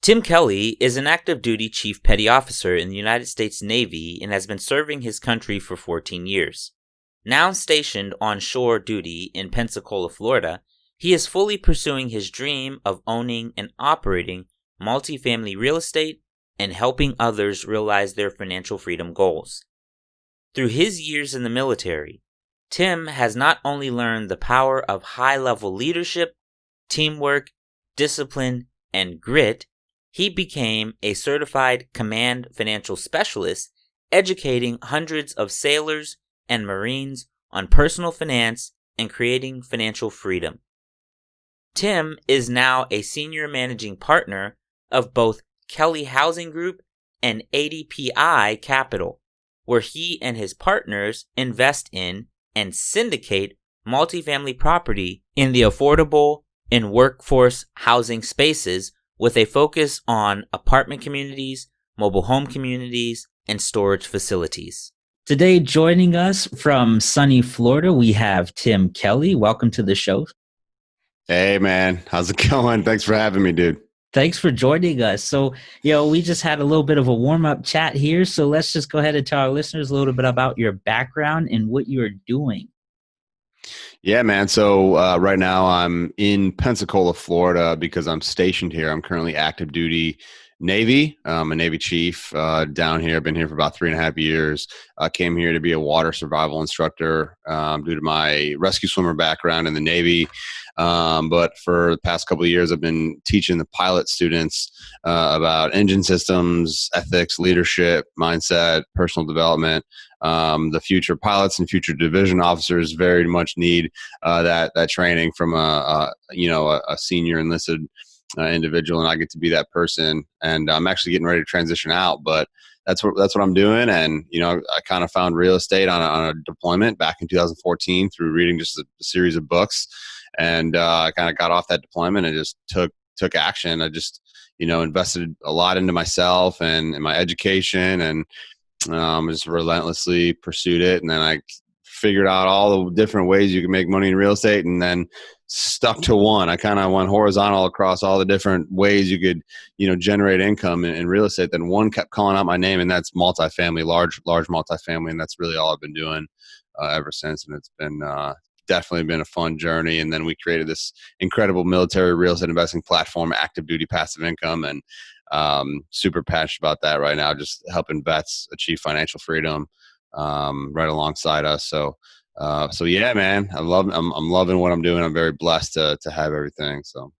Tim Kelly is an active duty Chief Petty Officer in the United States Navy and has been serving his country for 14 years. Now stationed on shore duty in Pensacola, Florida, he is fully pursuing his dream of owning and operating multifamily real estate and helping others realize their financial freedom goals. Through his years in the military, Tim has not only learned the power of high-level leadership, teamwork, discipline, and grit, he became a certified command financial specialist, educating hundreds of sailors and Marines on personal finance and creating financial freedom. Tim is now a senior managing partner of both Kelly Housing Group and ADPI Capital, where he and his partners invest in and syndicate multifamily property in the affordable and workforce housing spaces with a focus on apartment communities, mobile home communities, and storage facilities. Today, joining us from sunny Florida, we have Tim Kelly. Welcome to the show. Hey, man. How's it going? Thanks for having me, dude. Thanks for joining us. So, we just had a little bit of a warm-up chat here. So let's just go ahead and tell our listeners a little bit about your background and what you're doing. Yeah, man. So right now I'm in Pensacola, Florida because I'm stationed here. I'm currently active duty Navy. I'm a Navy chief down here. I've been here for about 3.5 years. I came here to be a water survival instructor due to my rescue swimmer background in the Navy. But for the past couple of years, I've been teaching the pilot students about engine systems, ethics, leadership, mindset, personal development. The future pilots and future division officers very much need that training from a senior enlisted individual, and I get to be that person. And I'm actually getting ready to transition out, but that's what I'm doing. And I kind of found real estate on a deployment back in 2014 through reading just a series of books, and I kind of got off that deployment and just took action. I just invested a lot into myself and in my education, and just relentlessly pursued it. And then I figured out all the different ways you can make money in real estate, and then stuck to one. I kind of went horizontal across all the different ways you could, generate income in real estate. Then one kept calling out my name, and that's multifamily, large multifamily. And that's really all I've been doing ever since. And it's been definitely been a fun journey. And then we created this incredible military real estate investing platform, Active Duty Passive Income, and super passionate about that right now, just helping vets achieve financial freedom right alongside us. So yeah, man, I'm loving what I'm doing. I'm very blessed to have everything. So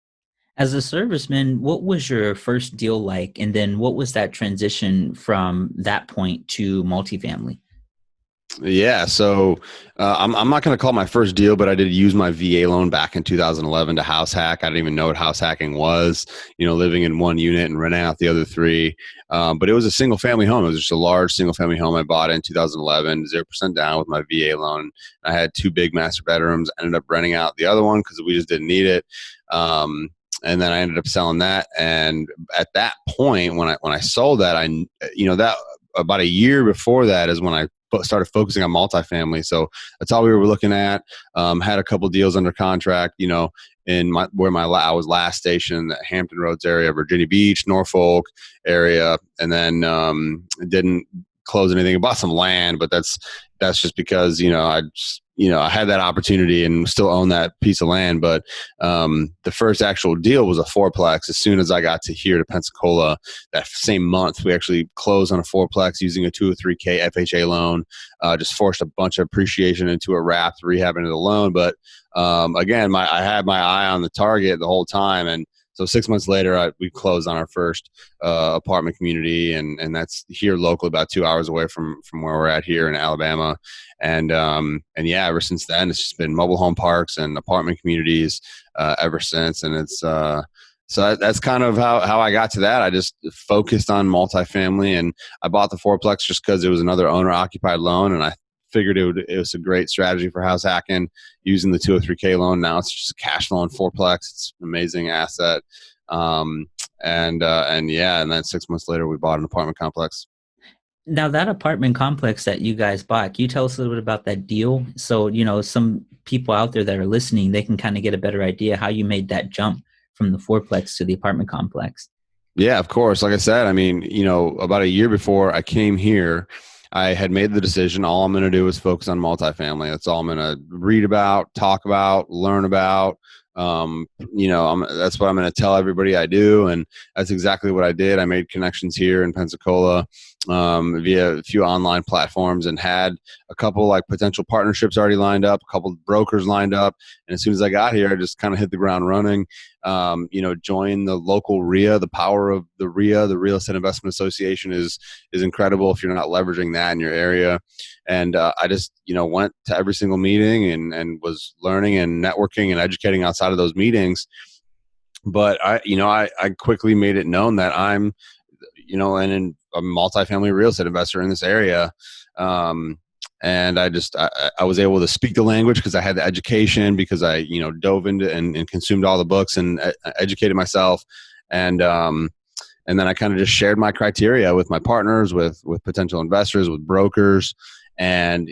as a serviceman, what was your first deal like? And then what was that transition from that point to multifamily? Yeah, so I'm not going to call it my first deal, but I did use my VA loan back in 2011 to house hack. I didn't even know what house hacking was, living in one unit and renting out the other three. But it was a single family home. It was just a large single family home I bought in 2011, 0% down with my VA loan. I had 2 big master bedrooms. I ended up renting out the other one because we just didn't need it. And then I ended up selling that. And at that point, when I sold that, that about a year before that is when I started focusing on multifamily. So that's all we were looking at. Had a couple deals under contract, in I was last stationed, the Hampton Roads area, Virginia Beach, Norfolk area, and then didn't close anything. I bought some land, but that's just because I had that opportunity and still own that piece of land. But the first actual deal was a fourplex. As soon as I got to Pensacola, that same month, we actually closed on a fourplex using a 203K FHA loan. Just forced a bunch of appreciation into a wrap to rehab into the loan. But again, I had my eye on the target the whole time. And so 6 months later, we closed on our first apartment community, and that's here locally, about 2 hours away from where we're at here in Alabama. And yeah, ever since then, it's just been mobile home parks and apartment communities ever since. And it's so that's kind of how I got to that. I just focused on multifamily, and I bought the fourplex just because it was another owner occupied loan, and I figured it was a great strategy for house hacking using the 203K loan. Now it's just a cash loan fourplex. It's an amazing asset. And then 6 months later, we bought an apartment complex. Now that apartment complex that you guys bought, can you tell us a little bit about that deal? So, some people out there that are listening, they can kind of get a better idea how you made that jump from the fourplex to the apartment complex. Yeah, of course. Like I said, I mean, about a year before I came here, I had made the decision. All I'm going to do is focus on multifamily. That's all I'm going to read about, talk about, learn about. That's what I'm going to tell everybody I do, and that's exactly what I did. I made connections here in Pensacola via a few online platforms, and had a couple like potential partnerships already lined up, a couple of brokers lined up. And as soon as I got here, I just kind of hit the ground running. Join the local RIA. The power of the RIA, the Real Estate Investment Association, is incredible if you're not leveraging that in your area. And I just went to every single meeting and was learning and networking and educating outside of those meetings. But I quickly made it known that I'm a multifamily real estate investor in this area. And I was able to speak the language because I had the education, because I dove into and consumed all the books and educated myself. And then I kind of just shared my criteria with my partners, with potential investors, with brokers. And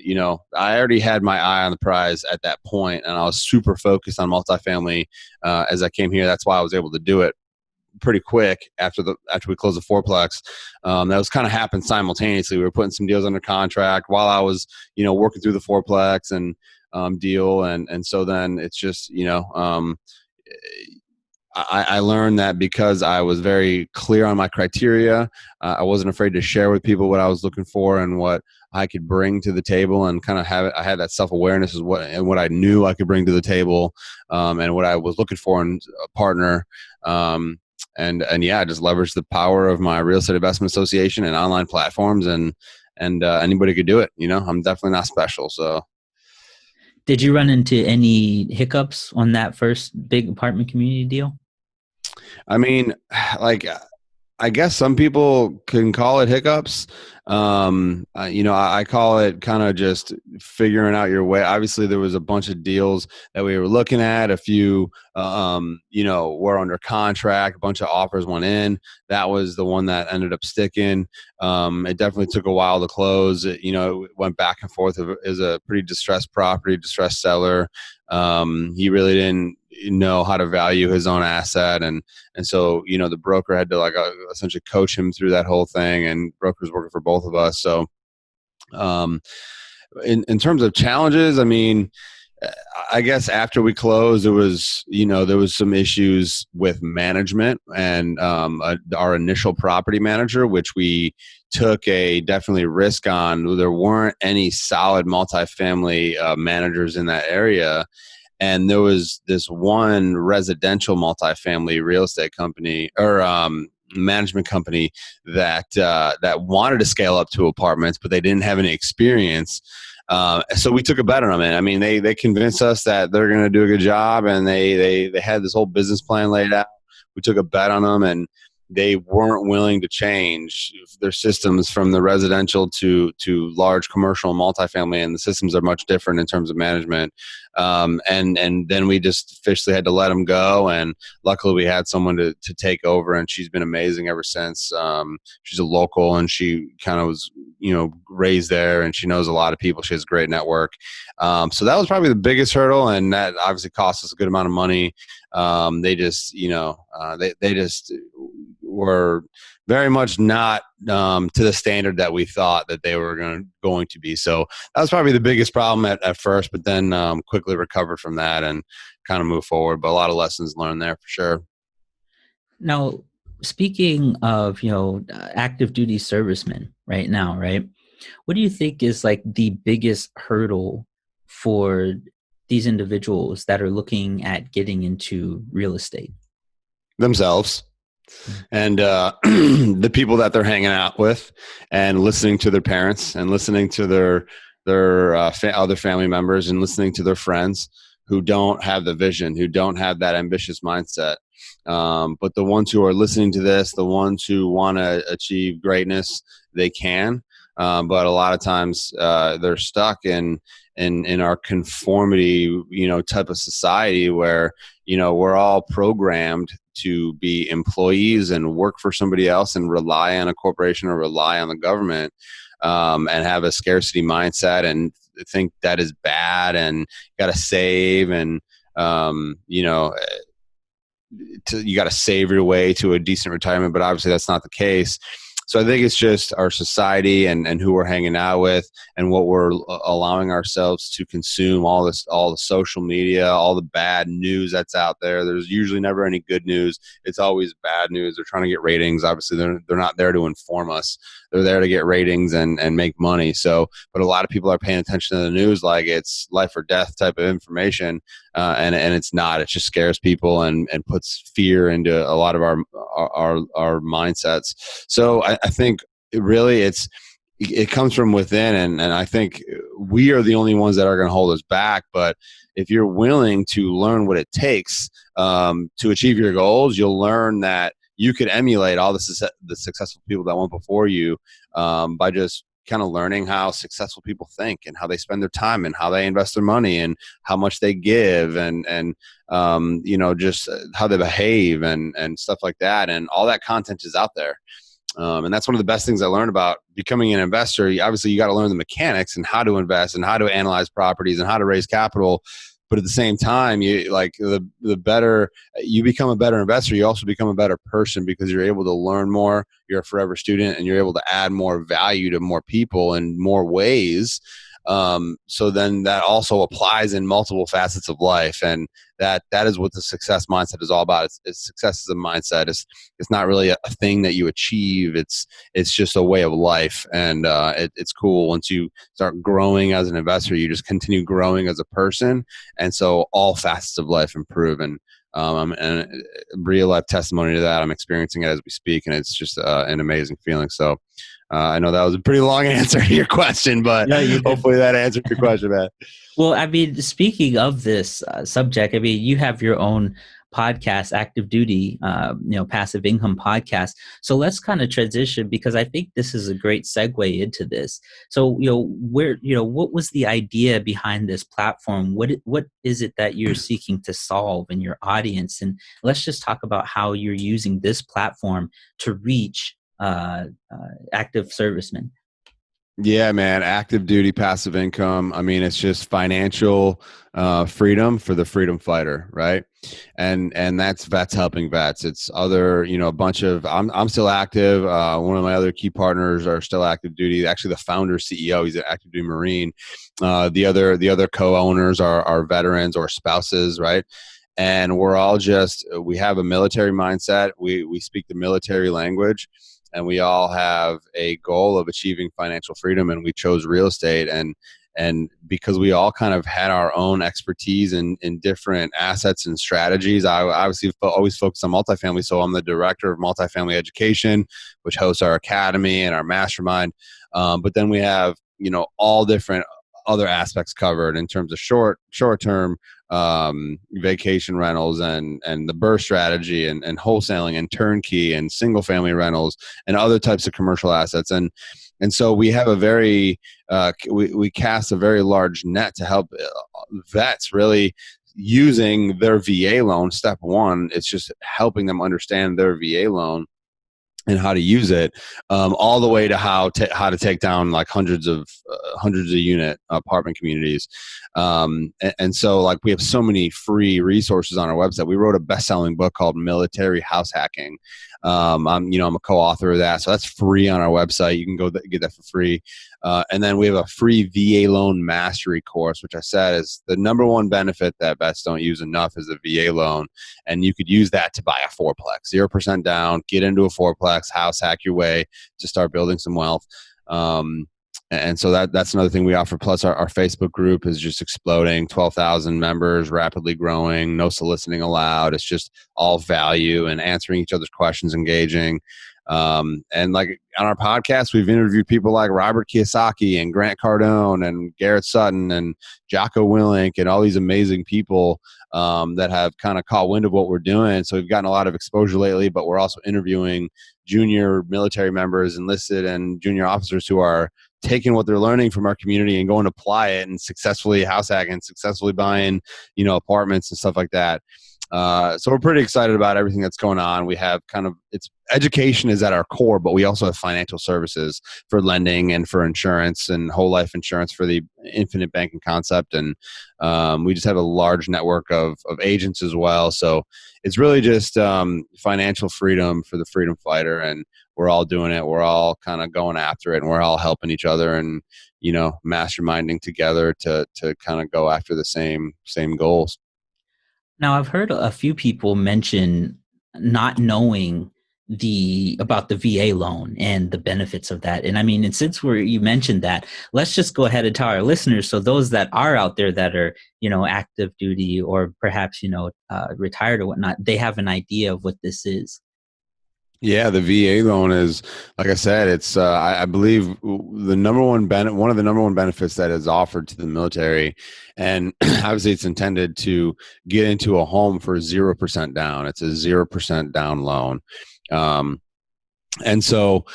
I already had my eye on the prize at that point, and I was super focused on multifamily as I came here. That's why I was able to do it pretty quick after we closed the fourplex. That was kind of happened simultaneously. We were putting some deals under contract while I was working through the fourplex and deal, and so then it's just I learned that because I was very clear on my criteria. I wasn't afraid to share with people what I was looking for and what I could bring to the table, and kind of I had that self-awareness of what I knew I could bring to the table, and what I was looking for in a partner. And yeah, I just leveraged the power of my real estate investment association and online platforms, and anybody could do it. I'm definitely not special. So, did you run into any hiccups on that first big apartment community deal? I mean, like, I guess some people can call it hiccups. I call it kind of just figuring out your way. Obviously, there was a bunch of deals that we were looking at. A few, were under contract. A bunch of offers went in. That was the one that ended up sticking. It definitely took a while to close. It went back and forth. It was a pretty distressed property, distressed seller. He really didn't know how to value his own asset, and so the broker had to essentially coach him through that whole thing, and brokers working for both of us. So in terms of challenges, I mean, I guess after we closed, there was some issues with management and our initial property manager, which we took a definitely risk on. There weren't any solid multifamily managers in that area. And there was this one residential multifamily real estate company or management company that wanted to scale up to apartments, but they didn't have any experience. So we took a bet on them. And I mean, they convinced us that they're going to do a good job, and they had this whole business plan laid out. We took a bet on them, and they weren't willing to change their systems from the residential to large commercial and multifamily, and the systems are much different in terms of management. And then we just officially had to let them go, and luckily we had someone to take over, and she's been amazing ever since. She's a local, and she kind of was raised there, and she knows a lot of people. She has a great network. So that was probably the biggest hurdle, and that obviously cost us a good amount of money. They just they just were very much not to the standard that we thought that they were going to be. So that was probably the biggest problem at first, but then quickly recovered from that and kind of moved forward. But a lot of lessons learned there for sure. Now, speaking of, active duty servicemen right now, right? What do you think is like the biggest hurdle for these individuals that are looking at getting into real estate? Themselves. And the people that they're hanging out with, and listening to their parents, and listening to their other family members, and listening to their friends who don't have the vision, who don't have that ambitious mindset. But the ones who are listening to this, the ones who want to achieve greatness, they can. But a lot of times they're stuck in our conformity, type of society where, we're all programmed to be employees and work for somebody else and rely on a corporation or rely on the government, and have a scarcity mindset and think that is bad and got to save. And, you got to save your way to a decent retirement, but obviously that's not the case. So I think it's just our society and who we're hanging out with and what we're allowing ourselves to consume, all the social media, all the bad news that's out there. There's usually never any good news. It's always bad news. They're trying to get ratings. Obviously, they're not there to inform us. They're there to get ratings and make money. So, but a lot of people are paying attention to the news like it's life or death type of information. And it's not. It just scares people and puts fear into a lot of our mindsets. So I think it comes from within, and I think we are the only ones that are going to hold us back. But if you're willing to learn what it takes to achieve your goals, you'll learn that you could emulate all the successful people that went before you by just kind of learning how successful people think and how they spend their time and how they invest their money and how much they give and just how they behave and stuff like that. And all that content is out there. And that's one of the best things I learned about becoming an investor. Obviously, you got to learn the mechanics and how to invest and how to analyze properties and how to raise capital. But at the same time, the better you become a better investor, you also become a better person because you're able to learn more. You're a forever student, and you're able to add more value to more people in more ways. So then that also applies in multiple facets of life, and that is what the success mindset is all about. It's success is a mindset. It's not really a thing that you achieve. It's just a way of life, and it's cool once you start growing as an investor. You just continue growing as a person, and so all facets of life improve. And real life testimony to that. I'm experiencing it as we speak, and it's just an amazing feeling. So. I know that was a pretty long answer to your question, but hopefully that answered your question, man. Well, I mean, speaking of this subject, I mean, you have your own podcast, Active Duty, passive income podcast. So let's kind of transition because I think this is a great segue into this. So, what was the idea behind this platform? What is it that you're seeking to solve in your audience? And let's just talk about how you're using this platform to reach active servicemen. Yeah, man. Active duty passive income. I mean, it's just financial freedom for the freedom fighter, right? And that's vets helping vets. It's other, a bunch of. I'm still active. One of my other key partners are still active duty. Actually, the founder CEO, he's an active duty Marine. The other co-owners are veterans or spouses, right? And we're all we have a military mindset. We speak the military language. And we all have a goal of achieving financial freedom, and we chose real estate. And because we all kind of had our own expertise in different assets and strategies, I obviously always focus on multifamily. So I'm the director of multifamily education, which hosts our academy and our mastermind. But then we have, all different other aspects covered in terms of short-term vacation rentals and the BRRRR strategy and wholesaling and turnkey and single family rentals and other types of commercial assets. And so we have a very, we cast a very large net to help vets really using their VA loan. Step one, it's just helping them understand their VA loan and how to use it, all the way to how to take down like hundreds of unit apartment communities. And so like we have so many free resources on our website. We wrote a best-selling book called Military House Hacking. I'm a co-author of that. So that's free on our website. You can go get that for free. And then we have a free VA loan mastery course, which I said is the number one benefit that vets don't use enough is the VA loan. And you could use that to buy a fourplex, 0% down, get into a fourplex, house hack your way to start building some wealth. And so that's another thing we offer. Plus our Facebook group is just exploding, 12,000 members, rapidly growing, no soliciting allowed. It's just all value and answering each other's questions, engaging. And like on our podcast, we've interviewed people like Robert Kiyosaki and Grant Cardone and Garrett Sutton and Jocko Willink and all these amazing people that have kind of caught wind of what we're doing. So we've gotten a lot of exposure lately, but we're also interviewing junior military members, enlisted and junior officers who are taking what they're learning from our community and going to apply it and successfully house hacking, successfully buying, apartments and stuff like that. So we're pretty excited about everything that's going on. We have it's education is at our core, but we also have financial services for lending and for insurance and whole life insurance for the infinite banking concept. And we just have a large network of agents as well. So it's really just financial freedom for the freedom fighter. And we're all doing it. We're all kind of going after it, and we're all helping each other and, masterminding together to kind of go after the same goals. Now, I've heard a few people mention not knowing about the VA loan and the benefits of that. And I mean, and since you mentioned that, let's just go ahead and tell our listeners. So those that are out there that are, active duty or perhaps, retired or whatnot, they have an idea of what this is. Yeah, the VA loan is, like I said, it's I believe one of the number one benefits that is offered to the military, and obviously it's intended to get into a home for 0% down. It's a 0% down loan. And so,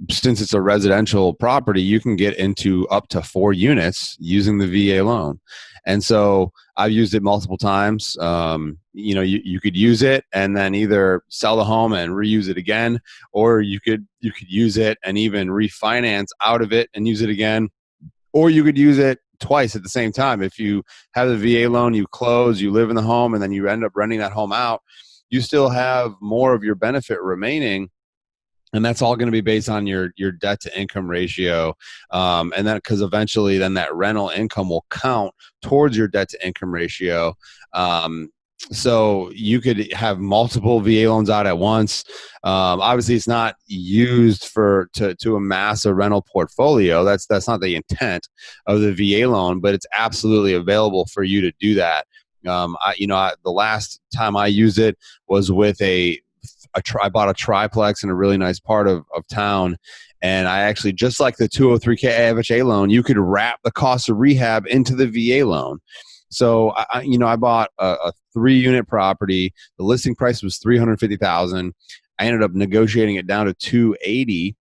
since it's a residential property, you can get into up to 4 units using the VA loan. And so I've used it multiple times. You could use it and then either sell the home and reuse it again, or you could use it and even refinance out of it and use it again, or you could use it twice at the same time. If you have the VA loan, you close, you live in the home, and then you end up renting that home out, you still have more of your benefit remaining. And that's all going to be based on your debt to income ratio. And then because eventually then that rental income will count towards your debt to income ratio. So you could have multiple VA loans out at once. Obviously it's not used to amass a rental portfolio. That's not the intent of the VA loan, but it's absolutely available for you to do that. The last time I used it was with I bought a triplex in a really nice part of town. And I actually, just like the 203K FHA loan, you could wrap the cost of rehab into the VA loan. So I bought a 3-unit property. The listing price was $350,000. I ended up negotiating it down to $280,000.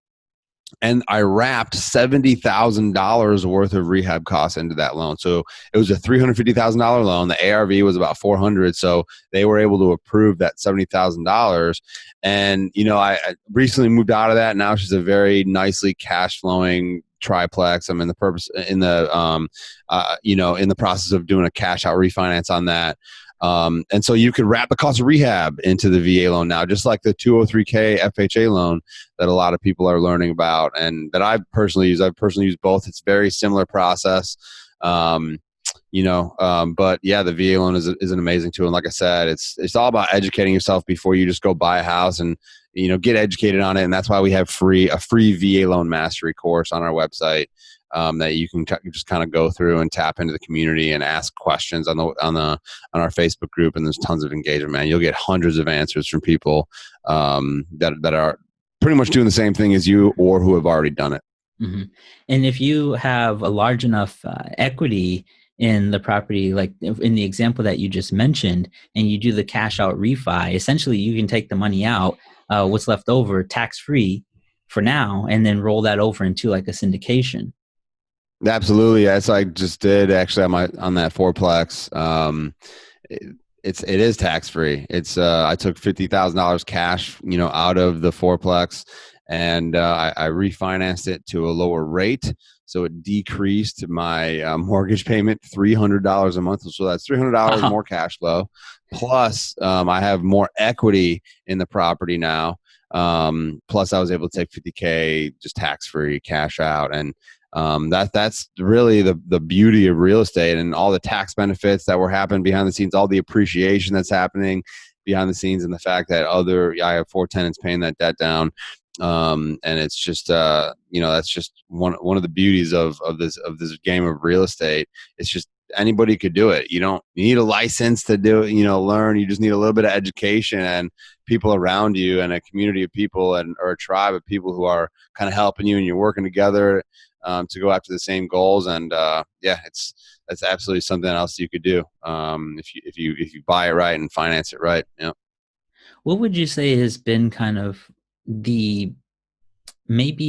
And I wrapped $70,000 worth of rehab costs into that loan. So it was a $350,000 loan. The ARV was about $400,000. So they were able to approve that $70,000. And, I recently moved out of that. Now it's just a very nicely cash flowing triplex. I'm in the process of doing a cash out refinance on that. And so you could wrap the cost of rehab into the VA loan now, just like the 203K FHA loan that a lot of people are learning about, and that I've personally used. I've personally used both. It's a very similar process. But yeah, the VA loan is an amazing tool. And like I said, it's all about educating yourself before you just go buy a house and, get educated on it. And that's why we have a free VA loan mastery course on our website. That you can just kind of go through and tap into the community and ask questions on our Facebook group, and there's tons of engagement. Man, you'll get hundreds of answers from people that are pretty much doing the same thing as you or who have already done it. Mm-hmm. And if you have a large enough equity in the property, like in the example that you just mentioned, and you do the cash out refi, essentially you can take the money out, what's left over, tax free for now, and then roll that over into like a syndication. Absolutely. As I just did actually on that fourplex. It is tax free. It's I took $50,000 cash, out of the fourplex, and I refinanced it to a lower rate. So it decreased my mortgage payment $300 a month. So that's $300 more cash flow. Plus, I have more equity in the property now. Plus, I was able to take $50K just tax free cash out, and that's really the beauty of real estate, and all the tax benefits that were happening behind the scenes, all the appreciation that's happening behind the scenes, and the fact that I have 4 tenants paying that debt down. And it's just, that's just one of the beauties of this game of real estate. It's just anybody could do it. You need a license to do it, learn. You just need a little bit of education and people around you, and a community of people, or a tribe of people who are kind of helping you, and you're working together to go after the same goals. And that's absolutely something else you could do if you buy it right and finance it right. Yeah. What would you say has been kind of maybe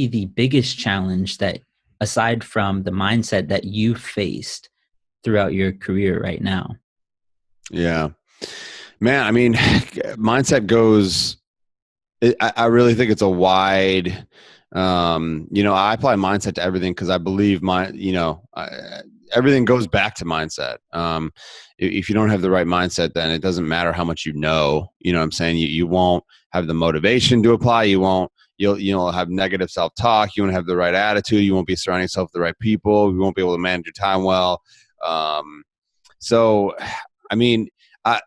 the biggest challenge, that aside from the mindset, that you faced throughout your career right now? Yeah. Man, I mean, mindset goes, I really think it's a wide, I apply mindset to everything because I believe everything goes back to mindset. If you don't have the right mindset, then it doesn't matter how much you know what I'm saying? You won't have the motivation to apply. You'll have negative self-talk. You won't have the right attitude. You won't be surrounding yourself with the right people. You won't be able to manage your time well. So, I mean, I,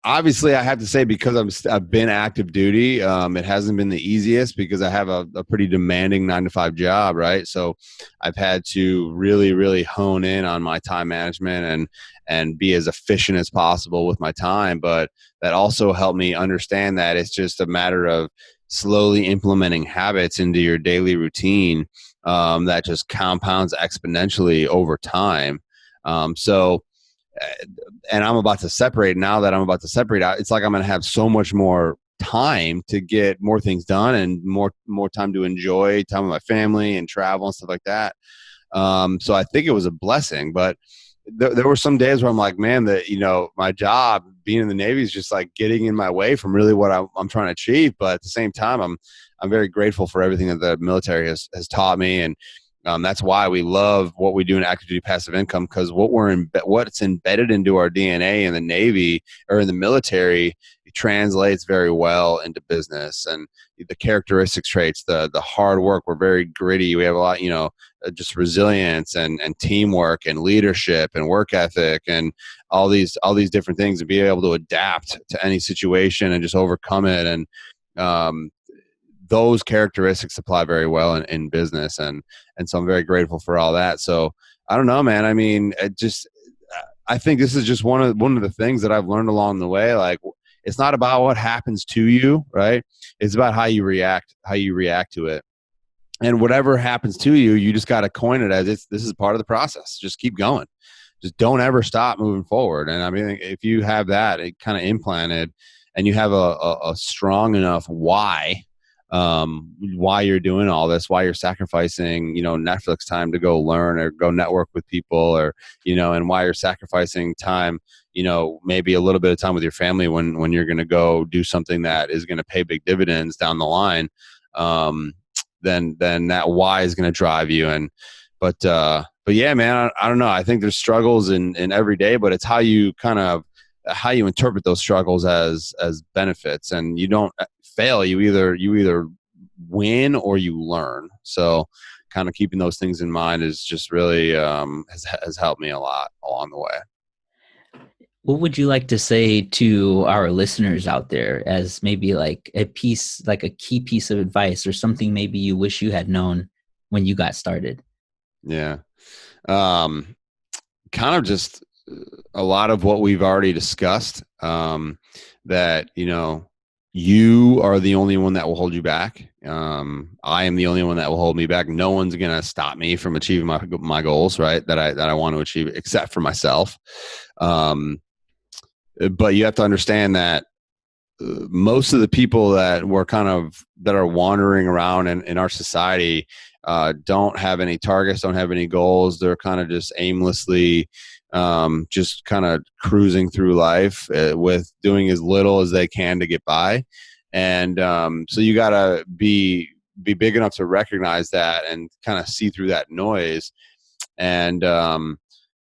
obviously I have to say, because I've been active duty, it hasn't been the easiest because I have a pretty demanding 9 to 5 job, right? So I've had to really, really hone in on my time management and be as efficient as possible with my time. But that also helped me understand that it's just a matter of slowly implementing habits into your daily routine, that just compounds exponentially over time. So and I'm about to separate. Now that I'm about to separate out, it's like I'm going to have so much more time to get more things done and more time to enjoy time with my family and travel and stuff like that. So I think it was a blessing, but there were some days where I'm like, man, my job being in the Navy is just like getting in my way from really what I'm trying to achieve. But at the same time, I'm very grateful for everything that the military has taught me. And that's why we love what we do in active duty passive income, because what's embedded into our DNA in the Navy or in the military, it translates very well into business. And the characteristics, traits, the hard work, we're very gritty. We have a lot, just resilience and teamwork and leadership and work ethic and all these different things, and be able to adapt to any situation and just overcome it. And those characteristics apply very well in business. And so I'm very grateful for all that. So I don't know, man. I mean, I think this is just one of the things that I've learned along the way. Like, it's not about what happens to you, right? It's about how you react to it. And whatever happens to you, you just got to coin it as this is part of the process. Just keep going. Just don't ever stop moving forward. And I mean, if you have that kind of implanted, and you have a strong enough why you're doing all this, why you're sacrificing, Netflix time to go learn or go network with people, or, and why you're sacrificing time, maybe a little bit of time with your family when you're going to go do something that is going to pay big dividends down the line. Then that why is going to drive you. But yeah, man, I don't know. I think there's struggles in every day, but it's how you interpret those struggles as benefits. And you don't fail. You either win or you learn. So kind of keeping those things in mind is just really has helped me a lot along the way. What would you like to say to our listeners out there as maybe like a key piece of advice, or something maybe you wish you had known when you got started? Yeah. Kind of just a lot of what we've already discussed, that, you are the only one that will hold you back. I am the only one that will hold me back. No one's going to stop me from achieving my goals, right? That I want to achieve, except for myself. But you have to understand that most of the people that are wandering around in our society, don't have any targets, don't have any goals. They're kind of just aimlessly, just kind of cruising through life, with doing as little as they can to get by. And so you got to be big enough to recognize that and kind of see through that noise, and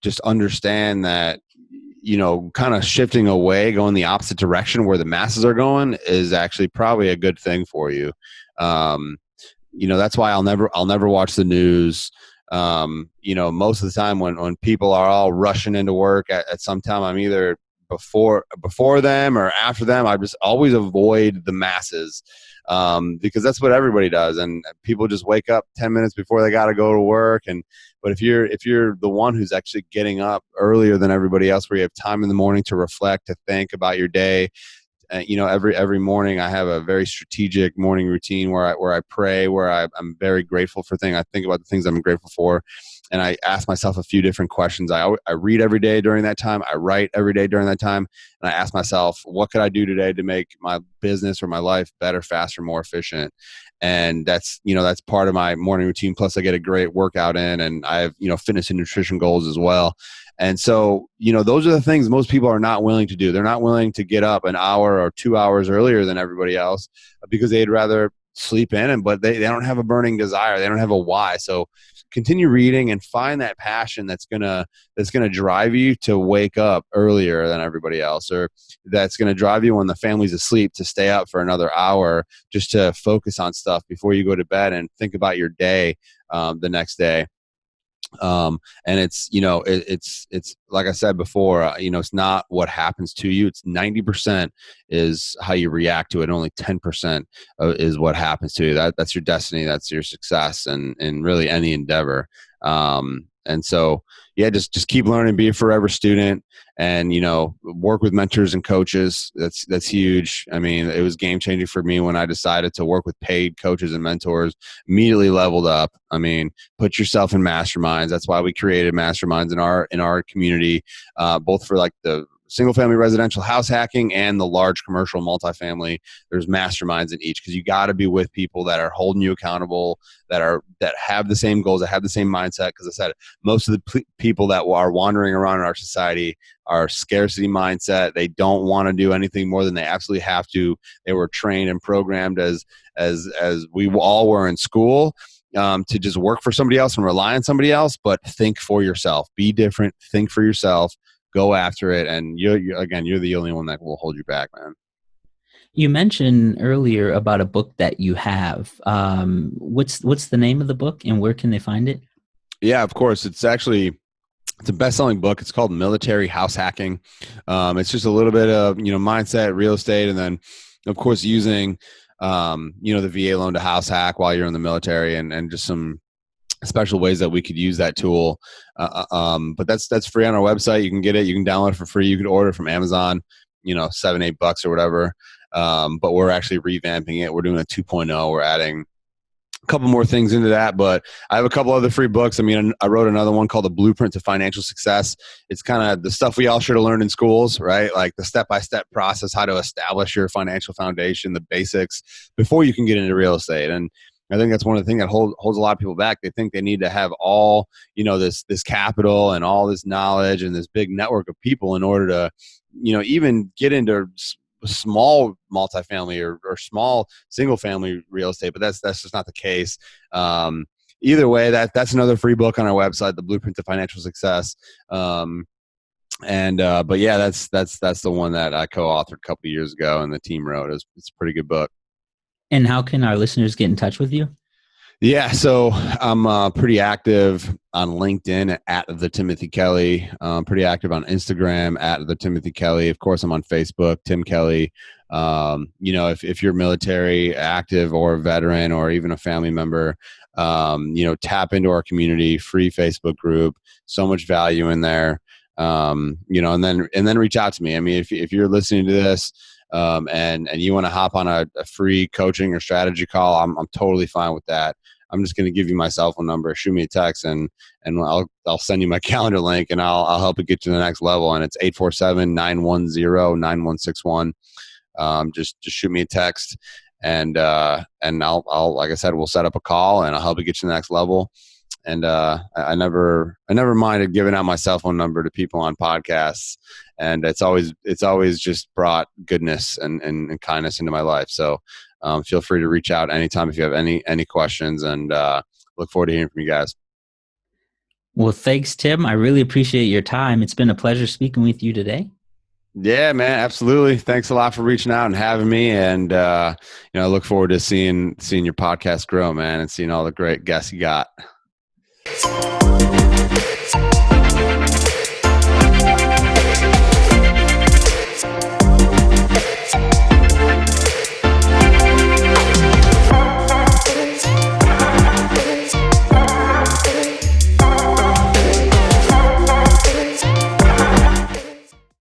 just understand that, kind of shifting away, going the opposite direction where the masses are going, is actually probably a good thing for you. That's why I'll never watch the news. Most of the time when people are all rushing into work at some time, I'm either before them or after them. I just always avoid the masses, because that's what everybody does. And people just wake up 10 minutes before they got to go to work. But if you're the one who's actually getting up earlier than everybody else, where you have time in the morning to reflect, to think about your day. Every morning I have a very strategic morning routine where I pray, where I'm very grateful for things. I think about the things I'm grateful for. and I ask myself a few different questions. I read every day during that time. I write every day during that time. And I ask myself, what could I do today to make my business or my life better, faster, more efficient? And that's part of my morning routine. Plus I get a great workout in, and I have, fitness and nutrition goals as well. And so, those are the things most people are not willing to do. They're not willing to get up an hour or 2 hours earlier than everybody else because they'd rather sleep in, but they don't have a burning desire. They don't have a why. So continue reading and find that passion that's gonna drive you to wake up earlier than everybody else, or that's gonna drive you when the family's asleep to stay up for another hour just to focus on stuff before you go to bed and think about your day the next day. And it's like I said before, it's not what happens to you. It's 90% is how you react to it. Only 10% is what happens to you. That's your destiny. That's your success and really any endeavor. And so, yeah, just keep learning, be a forever student, and, work with mentors and coaches. That's huge. I mean, it was game changing for me when I decided to work with paid coaches and mentors. Immediately leveled up. I mean, put yourself in masterminds. That's why we created masterminds in our community, both for like the single family residential house hacking and the large commercial multifamily. There's masterminds in each, because you got to be with people that are holding you accountable, that have the same goals, that have the same mindset. Because I said, most of the people that are wandering around in our society are scarcity mindset. They don't want to do anything more than they absolutely have to. They were trained and programmed as we all were in school, to just work for somebody else and rely on somebody else. But think for yourself, be different, think for yourself, go after it. And you're the only one that will hold you back, man. You mentioned earlier about a book that you have. What's the name of the book, and where can they find it? Yeah, of course. It's a best-selling book. It's called Military House Hacking. It's just a little bit of, mindset, real estate, and then of course using, the VA loan to house hack while you're in the military, and just some special ways that we could use that tool. But that's free on our website. You can get it. You can download it for free. You can order it from Amazon, $7-8 or whatever. But we're actually revamping it. We're doing a 2.0. We're adding a couple more things into that, but I have a couple other free books. I mean, I wrote another one called The Blueprint to Financial Success. It's kind of the stuff we all should have learned in schools, right? Like the step-by-step process, how to establish your financial foundation, the basics before you can get into real estate. And I think that's one of the things that holds a lot of people back. They think they need to have all, this capital and all this knowledge and this big network of people in order to, even get into small multifamily or small single family real estate. But that's just not the case. Either way, that's another free book on our website, The Blueprint to Financial Success. But yeah, that's the one that I co-authored a couple of years ago and the team wrote. It's a pretty good book. And how can our listeners get in touch with you? Yeah, so I'm pretty active on LinkedIn at The Timothy Kelly. Pretty active on Instagram at The Timothy Kelly. Of course, I'm on Facebook, Tim Kelly. If you're military active or a veteran or even a family member, tap into our community, free Facebook group. So much value in there. And then reach out to me. I mean, if you're listening to this, and you want to hop on a free coaching or strategy call, I'm totally fine with that. I'm just going to give you my cell phone number, shoot me a text, and I'll send you my calendar link, and I'll help you get to the next level. And it's 847-910-9161. Just shoot me a text, and I'll like I said, we'll set up a call, and I'll help you get to the next level. And I never minded giving out my cell phone number to people on podcasts, and it's always just brought goodness and kindness into my life. So feel free to reach out anytime if you have any questions, and look forward to hearing from you guys. Well, thanks, Tim. I really appreciate your time. It's been a pleasure speaking with you today. Yeah, man, absolutely. Thanks a lot for reaching out and having me. And I look forward to seeing your podcast grow, man, and seeing all the great guests you got.